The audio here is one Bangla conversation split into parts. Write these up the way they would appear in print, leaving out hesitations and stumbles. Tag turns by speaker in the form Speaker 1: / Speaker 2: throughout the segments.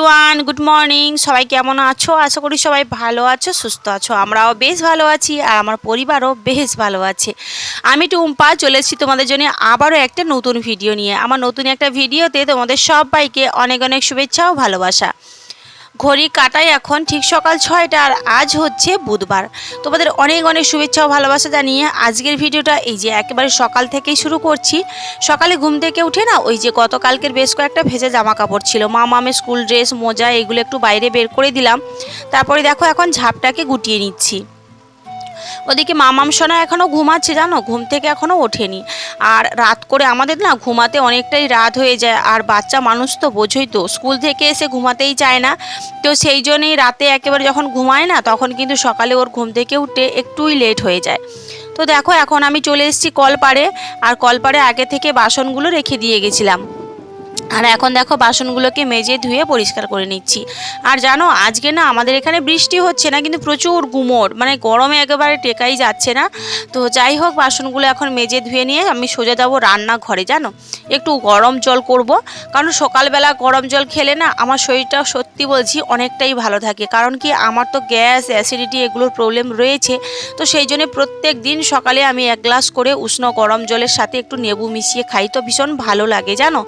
Speaker 1: Everyone, good morning. সবাই কেমন আছো? আশা করি সবাই ভালো আছো, সুস্থ আছো। আমরাও বেশ ভালো আছি আর আমার পরিবারও বেশ ভালো আছে। আমি টুম্পা চলে এসেছি তোমাদের জন্য আবারও একটা নতুন ভিডিও নিয়ে। আমার নতুন একটা ভিডিওতে তোমাদের সবাইকে অনেক অনেক শুভেচ্ছা ও ভালোবাসা। ঘড়ি কাটায় এখন ঠিক সকাল 6টা আর আজ হচ্ছে বুধবার। তোমাদের অনেক অনেক শুভেচ্ছা ও ভালোবাসা জানিয়ে আজকের ভিডিওটা এই যে একেবারে সকাল থেকেই শুরু করছি। সকালে ঘুম থেকে উঠে না ওই যে গতকালকের বেশ কয়েকটা ভেজা জামা কাপড় ছিল, মামের স্কুল ড্রেস, মোজা, এগুলো একটু বাইরে বের করে দিলাম। তারপরে দেখো এখন ঝাপটাকে গুটিয়ে নিচ্ছি। ওদিকে মামাম সোনা এখনও ঘুমাচ্ছে, জানো, ঘুম থেকে এখনও ওঠেনি। আর রাত করে আমাদের না ঘুমাতে অনেকটাই রাত হয়ে যায়, আর বাচ্চা মানুষ তো বোঝোই তো, স্কুল থেকে এসে ঘুমাতেই চায় না। তো সেই জন্যই রাতে একেবারে যখন ঘুমায় না তখন কিন্তু সকালে ওর ঘুম থেকে উঠতে একটুই লেট হয়ে যায়। তো দেখো এখন আমি চলে এসেছি কলপাড়ে, আর কলপাড়ে আগে থেকে বাসনগুলো রেখে দিয়ে গেছিলাম। আর এখন দেখো বাসনগুলোকে মেজে ধুয়ে পরিষ্কার করে নিচ্ছি। আর জানো আজকে না আমাদের এখানে বৃষ্টি হচ্ছে না, কিন্তু প্রচুর গুমোট, মানে গরমে একেবারে টেকাই যাচ্ছে না। তো যাই হোক, বাসনগুলো এখন মেজে ধুয়ে নিয়ে আমি সোজা যাবো রান্নাঘরে। জানো, একটু গরম জল করব, কারণ সকালবেলা গরম জল খেলে না আমার শরীরটা সত্যি বলছি অনেকটাই ভালো থাকে। কারণ কি, আমার তো গ্যাস, অ্যাসিডিটি এগুলোর প্রবলেম রয়েছে। তো সেই জন্য প্রত্যেক দিন সকালে আমি 1 গ্লাস করে উষ্ণ গরম জলের সাথে একটু লেবু মিশিয়ে খাই, তো ভীষণ ভালো লাগে জানো।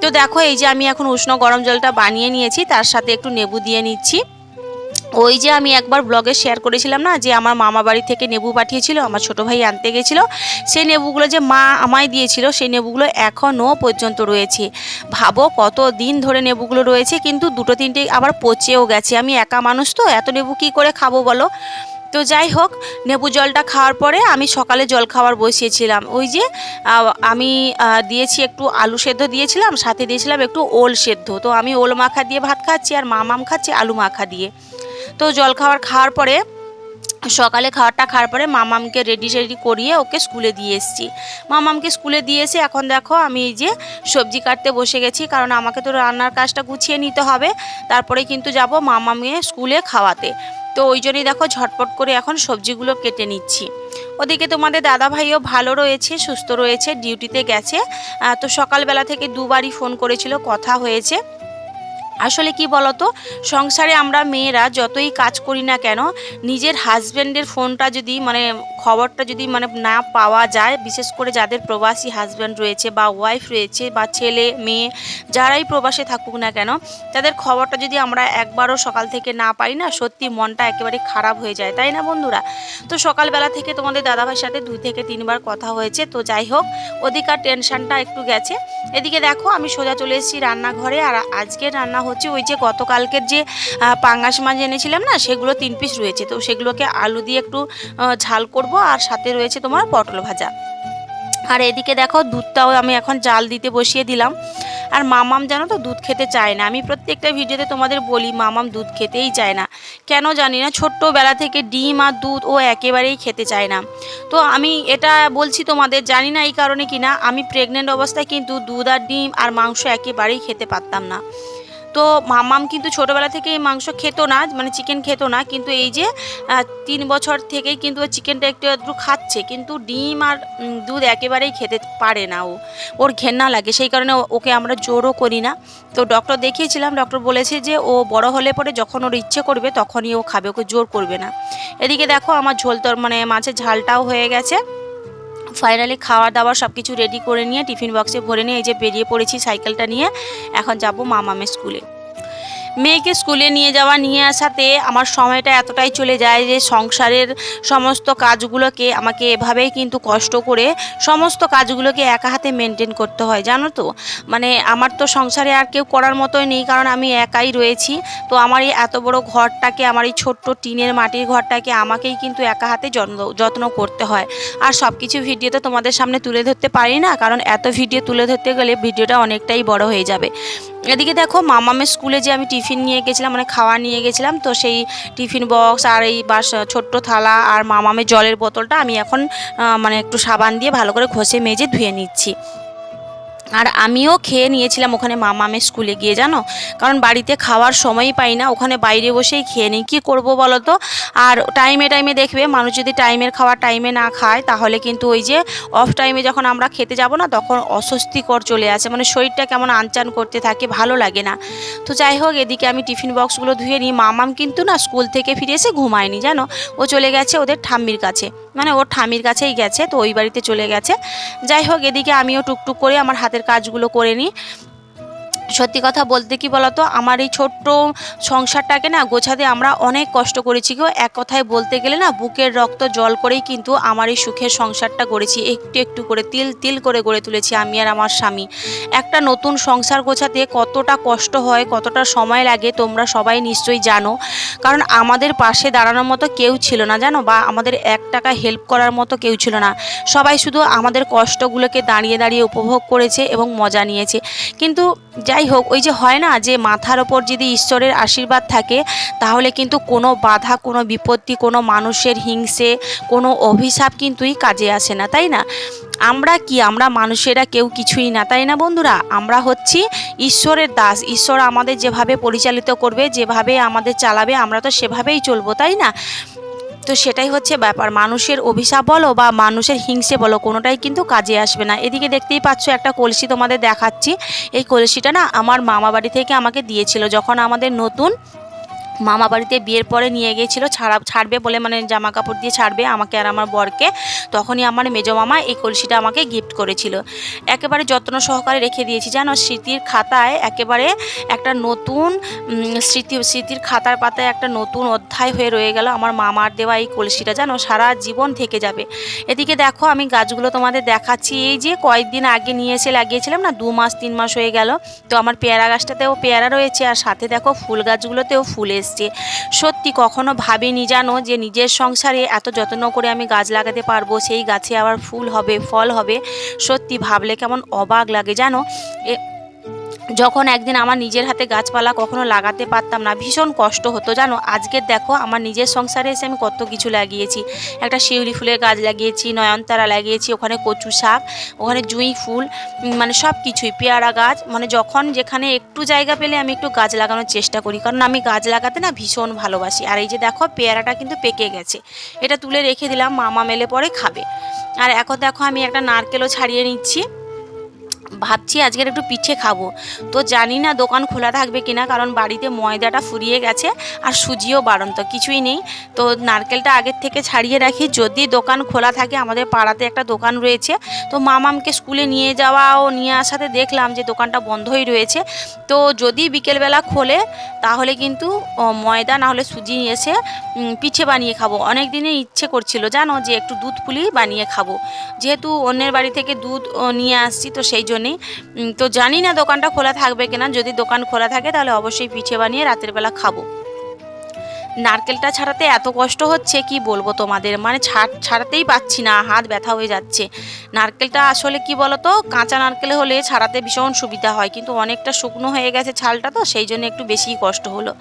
Speaker 1: তো দেখো এই যে আমি এখন উষ্ণ গরম জলটা বানিয়ে নিয়েছি, তার সাথে একটু লেবু দিয়ে নিচ্ছি। ওই যে আমি একবার ব্লগে শেয়ার করেছিলাম না যে আমার মামা বাড়ি থেকে লেবু পাঠিয়েছিল, আমার ছোটো ভাই আনতে গেছিলো, সেই লেবুগুলো যে মা আমায় দিয়েছিল সেই লেবুগুলো এখনও পর্যন্ত রয়েছে। ভাবো কত দিন ধরে লেবুগুলো রয়েছে, কিন্তু দুটো তিনটে আবার পচেও গেছে। আমি একা মানুষ তো, এত লেবু কী করে খাবো বলো। তো যাই হোক, লেবু জলটা খাওয়ার পরে আমি সকালে জল খাবার বসিয়েছিলাম। ওই যে আমি দিয়েছি একটু আলু সেদ্ধ দিয়েছিলাম, সাথে দিয়েছিলাম একটু ওল সেদ্ধ। তো আমি ওল মাখা দিয়ে ভাত খাচ্ছি আর মামাম খাচ্ছে আলু মাখা দিয়ে। তো জল খাবার খাওয়ার পরে, সকালে খাবারটা খাওয়ার পরে মামামকে রেডি করিয়ে ওকে স্কুলে দিয়ে এসেছি। মামামকে স্কুলে দিয়ে এসে এখন দেখো আমি এই যে সবজি কাটতে বসে গেছি, কারণ আমাকে তো রান্নার কাজটা গুছিয়ে নিতে হবে। তারপরে কিন্তু যাব মামামকে স্কুলে খাওয়াতে। তো ওই জন্যই দেখো ঝটপট করে এখন সবজিগুলো কেটে নিচ্ছি। ওদিকে তোমাদের দাদা ভাইও ভালো রয়েছে, সুস্থ রয়েছে, ডিউটিতে গেছে। তো সকালবেলা থেকে দুবারই ফোন করেছিল, কথা হয়েছে। আসলে কি বলতো, সংসারে আমরা মেয়েরা যতই কাজ করি না কেন, নিজের হাজব্যান্ডের ফোনটা যদি খবরটা যদি না পাওয়া যায়, বিশেষ করে যাদের প্রবাসী হাজব্যান্ড রয়েছে বা ওয়াইফ রয়েছে বা ছেলে মেয়ে যারাই প্রবাসে থাকুক না কেন, তাদের খবরটা যদি আমরা একবারও সকাল থেকে না পাই না, সত্যি মনটা একেবারে খারাপ হয়ে যায়, তাই না বন্ধুরা। তো সকালবেলা থেকে তোমাদের দাদাভাইয়ের সাথে 2 থেকে 3 বার কথা হয়েছে। তো যাই হোক, ওদিকার টেনশনটা একটু গেছে। এদিকে দেখো আমি সোজা চলে এসেছি রান্নাঘরে। আর আজকে রান্না হচ্ছে ওই যে গতকালকের যে পাঙ্গাস মাছ এনেছিলাম না, সেগুলো 3 পিস রয়েছে। তো সেগুলোকে আলু দিয়ে একটু ঝাল করব, আর সাথে রয়েছে তোমার পটল ভাজা। আর এদিকে দেখো দুধটাও আমি এখন জাল দিতে বসিয়ে দিলাম। আর মামাম জানো তো দুধ খেতে চায় না। আমি প্রত্যেকটা ভিডিওতে তোমাদের বলি মামাম দুধ খেতেই চায় না, কেন জানি না। ছোট্টবেলা থেকে ডিম আর দুধ ও একেবারেই খেতে চায় না। তো আমি এটা বলছি তোমাদের, জানি না এই কারণে কিনা, আমি প্রেগনেন্ট অবস্থায় কিন্তু দুধ আর ডিম আর মাংস একেবারেই খেতে পারতাম না। তো মামাম কিন্তু ছোটোবেলা থেকেই মাংস খেত না, চিকেন খেত না, কিন্তু এই যে 3 বছর থেকেই কিন্তু ও চিকেনটা একটু একটু খাচ্ছে, কিন্তু ডিম আর দুধ একেবারেই খেতে পারে না। ওর ঘেন্না লাগে, সেই কারণে ওকে আমরা জোরও করি না। তো ডক্টর দেখিয়েছিলাম, ডক্টর বলেছে যে ও বড় হলে পরে যখন ওর ইচ্ছে করবে তখনই ও খাবে, ওকে জোর করবে না। এদিকে দেখো আমার ঝোল মাছের ঝালটাও হয়ে গেছে। ফাইনালি খাওয়া দাওয়া সব কিছু রেডি করে নিয়ে টিফিন বক্সে ভরে নিয়ে এই যে বেরিয়ে পড়েছি সাইকেলটা নিয়ে। এখন যাব মামামের স্কুলে। মেয়েকে স্কুলে নিয়ে যাওয়া নিয়ে আসাতে আমার সময়টা এতটাই চলে যায় যে সংসারের সমস্ত কাজগুলোকে আমাকে এভাবেই কিন্তু কষ্ট করে সমস্ত কাজগুলোকে একা হাতে মেনটেন করতে হয়, জানো তো। আমার তো সংসারে আর কেউ করার মতোই নেই, কারণ আমি একাই রয়েছি। তো আমার এই এত বড় ঘরটাকে, আমার এই ছোট্ট টিনের মাটির ঘরটাকে আমাকেই কিন্তু একা হাতে যত্ন করতে হয়। আর সব কিছু ভিডিওতে তোমাদের সামনে তুলে ধরতে পারি না, কারণ এত ভিডিও তুলে ধরতে গেলে ভিডিওটা অনেকটাই বড় হয়ে যাবে। এদিকে দেখো মামামের স্কুলে যে আমি টিফিন নিয়ে গেছিলাম, খাওয়া নিয়ে গেছিলাম, তো সেই টিফিন বক্স আর এই ছোট্ট থালা আর মামামের জলের বোতলটা আমি এখন একটু সাবান দিয়ে ভালো করে ঘষে মেজে ধুয়ে নিচ্ছি। আর আমিও খেয়ে নিয়েছিলাম ওখানে মামামের স্কুলে গিয়ে, জানো, কারণ বাড়িতে খাওয়ার সময়ই পাই না, ওখানে বাইরে বসেই খেয়ে নিই। কী করবো বলো তো। আর টাইমে টাইমে দেখবে মানুষ যদি টাইমের খাওয়া টাইমে না খায় তাহলে কিন্তু ওই যে অফ টাইমে যখন আমরা খেতে যাব না তখন অস্বস্তিকর চলে আসে, মানে শরীরটা কেমন আনচান করতে থাকে, ভালো লাগে না। তো যাই হোক, এদিকে আমি টিফিন বক্সগুলো ধুয়ে নিই। মামাম কিন্তু না স্কুল থেকে ফিরে এসে ঘুমায়নি, জানো, ও চলে গেছে ওদের ঠাম্মির কাছে, মানে ওর ঠাম্মির কাছেই গেছে, তো ওই বাড়িতে চলে গেছে। যাই হোক, এদিকে আমিও টুকটুক করে আমার হাতের কাজগুলো করে নিই। সত্যি কথা বলতে কি বলতো, আমার এই ছোট্ট সংসারটাকে না গোছাতে আমরা অনেক কষ্ট করেছি গো। এক কথায় বলতে গেলে না বুকের রক্ত জল করেই কিন্তু আমার এই সুখের সংসারটা গড়েছি, একটু একটু করে তিল তিল করে গড়ে তুলেছি আমি আর আমার স্বামী। একটা নতুন সংসার গোছাতে কতটা কষ্ট হয়, কতটা সময় লাগে তোমরা সবাই নিশ্চয়ই জানো। কারণ আমাদের পাশে দাঁড়ানোর মতো কেউ ছিল না, জানো, বা আমাদের এক টাকা হেল্প করার মতো কেউ ছিল না। সবাই শুধু আমাদের কষ্টগুলোকে দাঁড়িয়ে দাঁড়িয়ে উপভোগ করেছে এবং মজা নিয়েছে। কিন্তু যাই হোক, ওই যে হয় না যে মাথার ওপর যদি ঈশ্বরের আশীর্বাদ থাকে তাহলে কিন্তু কোনো বাধা, কোনো বিপত্তি, কোনো মানুষের হিংসে, কোনো অভিশাপ কিন্তুই কাজে আসে না, তাই না? আমরা কি, আমরা মানুষেরা কেউ কিছুই না, তাই না বন্ধুরা? আমরা হচ্ছি ঈশ্বরের দাস। ঈশ্বর আমাদের যেভাবে পরিচালিত করবে, যেভাবে আমাদের চালাবে, আমরা তো সেভাবেই চলবো, তাই না? তো সেটাই হচ্ছে ব্যাপার, মানুষের অভিশাপ বলো বা মানুষের হিংসে বলো, কোনোটাই কিন্তু কাজে আসবে না। এদিকে দেখতেই পাচ্ছ একটা কলসি তোমাদের দেখাচ্ছি। এই কলসিটা না আমার মামা বাড়ি থেকে আমাকে দিয়েছিল যখন আমাদের নতুন মামা বাড়িতে বিয়ের পরে নিয়ে গিয়েছিল ছাড়বে বলে, মানে জামা কাপড় দিয়ে ছাড়বে আমাকে আর আমার বরকে। তখনই আমার মেজো মামা এই কলসিটা আমাকে গিফট করেছিল। একেবারে যত্ন সহকারে রেখে দিয়েছি, জানো, স্মৃতির খাতায় একেবারে একটা নতুন স্মৃতির খাতার পাতায় একটা নতুন অধ্যায় হয়ে রয়ে গেল আমার মামার দেওয়া এই কলসিটা, জানো, সারা জীবন থেকে যাবে। এদিকে দেখো আমি গাছগুলো তোমাদের দেখাচ্ছি। এই যে কয়েকদিন আগে নিয়ে এসে লাগিয়েছিলাম না, 2 মাস 3 মাস হয়ে গেল। তো আমার পেয়ারা গাছটাতেও পেয়ারা রয়েছে, আর সাথে দেখো ফুল গাছগুলোতেও ফুল এসছে। সত্যি কখনো ভাবিনি, জানো, যে নিজের সংসারে এত যত্ন করে আমি গাছ লাগাতে পারবো, সেই গাছে আবার ফুল হবে, ফল হবে। সত্যি ভাবলে কেমন অবাক লাগে, জানো। যখন একদিন আমার নিজের হাতে গাছপালা কখনো লাগাতে পারতাম না, ভীষণ কষ্ট হতো, জানো। আজকের দেখো আমার নিজের সংসারে এসে আমি কত কিছু লাগিয়েছি। একটা শিউলি ফুলের গাছ লাগিয়েছি, নয়নতারা লাগিয়েছি, ওখানে কচু শাক, ওখানে জুঁই ফুল, মানে সব কিছুই, পেয়ারা গাছ, মানে যখন যেখানে একটু জায়গা পেলে আমি একটু গাছ লাগানোর চেষ্টা করি, কারণ আমি গাছ লাগাতে না ভীষণ ভালোবাসি। আর এই যে দেখো পেয়ারাটা কিন্তু পেকে গেছে, এটা তুলে রেখে দিলাম, মামা মেলে পরে খাবে। আর এখন দেখো আমি একটা নারকেলও ছাড়িয়ে নিচ্ছি, ভাবছি আজকের একটু পিঠে খাবো। তো জানি না দোকান খোলা থাকবে কিনা, কারণ বাড়িতে ময়দাটা ফুরিয়ে গেছে আর সুজিও বাড়ন্ত কিছুই নেই। তো নারকেলটা আগের থেকে ছাড়িয়ে রাখি, যদি দোকান খোলা থাকে, আমাদের পাড়াতে একটা দোকান রয়েছে। তো মামামকে স্কুলে নিয়ে যাওয়া ও নিয়ে আসাতে দেখলাম যে দোকানটা বন্ধই রয়েছে। তো যদি বিকেলবেলা খোলে তাহলে কিন্তু ময়দা না হলে সুজি এসে পিঠে বানিয়ে খাবো। অনেক দিনই ইচ্ছে করছিল, জানো, যে একটু দুধ পুলি বানিয়ে খাবো, যেহেতু অন্যের বাড়ি থেকে দুধ নিয়ে আসছি, তো সেই জন্যেই। তো জানি না দোকানটা খোলা থাকবে কিনা, যদি দোকান খোলা থাকে তাহলে অবশ্যই পিঠে বানিয়ে রাতের বেলা খাবো। নারকেলটা ছাড়াতে এত কষ্ট হচ্ছে কি বলবো তোমাদের, মানে ছাড়াতেই পাচ্ছি না, হাত ব্যথা হয়ে যাচ্ছে। নারকেলটা আসলে কি বলতো, কাঁচা নারকেল হলে ছাড়াতে ভীষণ সুবিধা হয়, কিন্তু অনেকটা শুকনো হয়ে গেছে ছালটা, তো সেই জন্য একটু বেশিই কষ্ট হলো।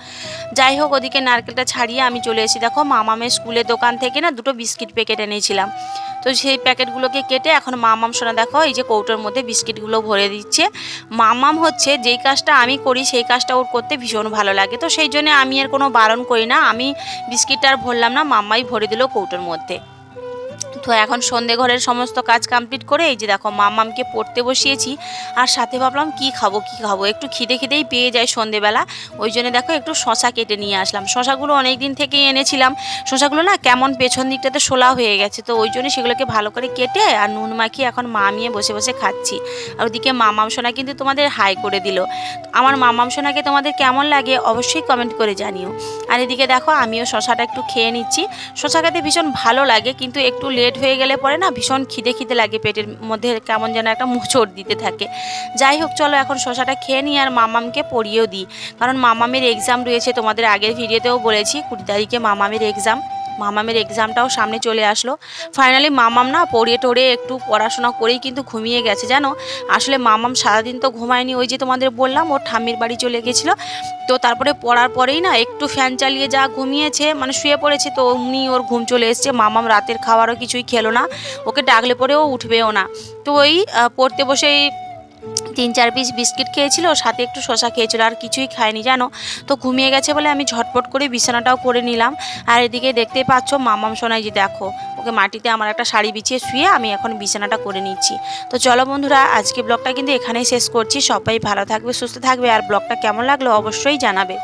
Speaker 1: যাই হোক, ওদিকে নারকেলটা ছাড়িয়ে আমি চলে এসেছি। দেখো মামামের স্কুলের দোকান থেকে না 2টো বিস্কিট প্যাকেট এনেছিলাম। তো সেই প্যাকেটগুলোকে কেটে এখন মামাম সোনা দেখো এই যে কৌটোর মধ্যে বিস্কিটগুলো ভরে দিচ্ছে। মামাম হচ্ছে যেই কাজটা আমি করি সেই কাজটা ওর করতে ভীষণ ভালো লাগে, তো সেই জন্য আমি আর কোনো বারণ করি না। আমি বিস্কিটটা আর ভরলাম না, মাম্মাই ভরে দিল কৌটোর মধ্যে। তো এখন সন্ধে ঘরের সমস্ত কাজ কমপ্লিট করে এই যে দেখো মাম্মামকে পড়তে বসিয়েছি। আর সাথে ভাবলাম কি খাবো কি খাবো, একটু খিদেই পেয়ে যায় সন্ধেবেলা। ওই জন্য দেখো একটু শশা কেটে নিয়ে আসলাম। শশাগুলো অনেক দিন থেকেই এনেছিলাম। শশাগুলো না কেমন পেছন দিকটাতে শোলা হয়ে গেছে, তো ওই জন্য সেগুলোকে ভালো করে কেটে আর নুন মাখিয়ে এখন মামিয়ে বসে বসে খাচ্ছি। আর ওদিকে মামাম সোনা কিন্তু তোমাদের হাই করে দিল। আমার মামাম সোনাকে তোমাদের কেমন লাগে অবশ্যই কমেন্ট করে জানিও। আর এদিকে দেখো আমিও শশাটা একটু খেয়ে নিচ্ছি। শশা খেতে ভীষণ ভালো লাগে, কিন্তু একটু লেট হয়ে গেলে পরে না ভীষণ খিদে লাগে, পেটের মধ্যে কেমন যেন একটা মোচড় দিতে থাকে। যাই হোক, চলো এখন শশাটা খেয়ে নিই আর মামামকে পড়িয়েও দিই, কারণ মামামের এক্সাম রয়েছে। তোমাদের আগের ভিডিওতেও বলেছি 20 তারিখে মামামের এক্সাম। মামামের এক্সামটাও সামনে চলে আসলো। ফাইনালি মামাম না পড়িয়ে টড়িয়ে একটু পড়াশোনা করেই কিন্তু ঘুমিয়ে গেছে, জানো। আসলে মামাম সারাদিন তো ঘুমায়নি, ওই যে তোমাদের বললাম ওর ঠাম্মির বাড়ি চলে গেছিলো। তো তারপরে পড়ার পরেই না একটু ফ্যান চালিয়ে যা ঘুমিয়েছে, মানে শুয়ে পড়েছে, তো অমনি ওর ঘুম চলে এসছে। মামাম রাতের খাবারও কিছুই খেলো না, ওকে ডাকলে পরেও উঠবেও না। তো ওই পড়তে বসেই 3-4 পিস বিস্কিট খেয়েছিল, সাথে একটু শসা খেয়েছিল, আর কিছুই খায়নি জানো। তো ঘুমিয়ে গেছে বলে আমি ঝটপট করে বিছানাটাও করে নিলাম। আর এদিকে দেখতেই পাচ্ছ মামাম সোনাই যে দেখো, ওকে মাটিতে আমার একটা শাড়ি বিছিয়ে শুয়ে আমি এখন বিছানাটা করে নিচ্ছি। তো চলো বন্ধুরা, আজকে ব্লগটা কিন্তু এখানেই শেষ করছি। সবাই ভালো থাকবে, সুস্থ থাকবে, আর ব্লগটা কেমন লাগলো অবশ্যই জানাবে।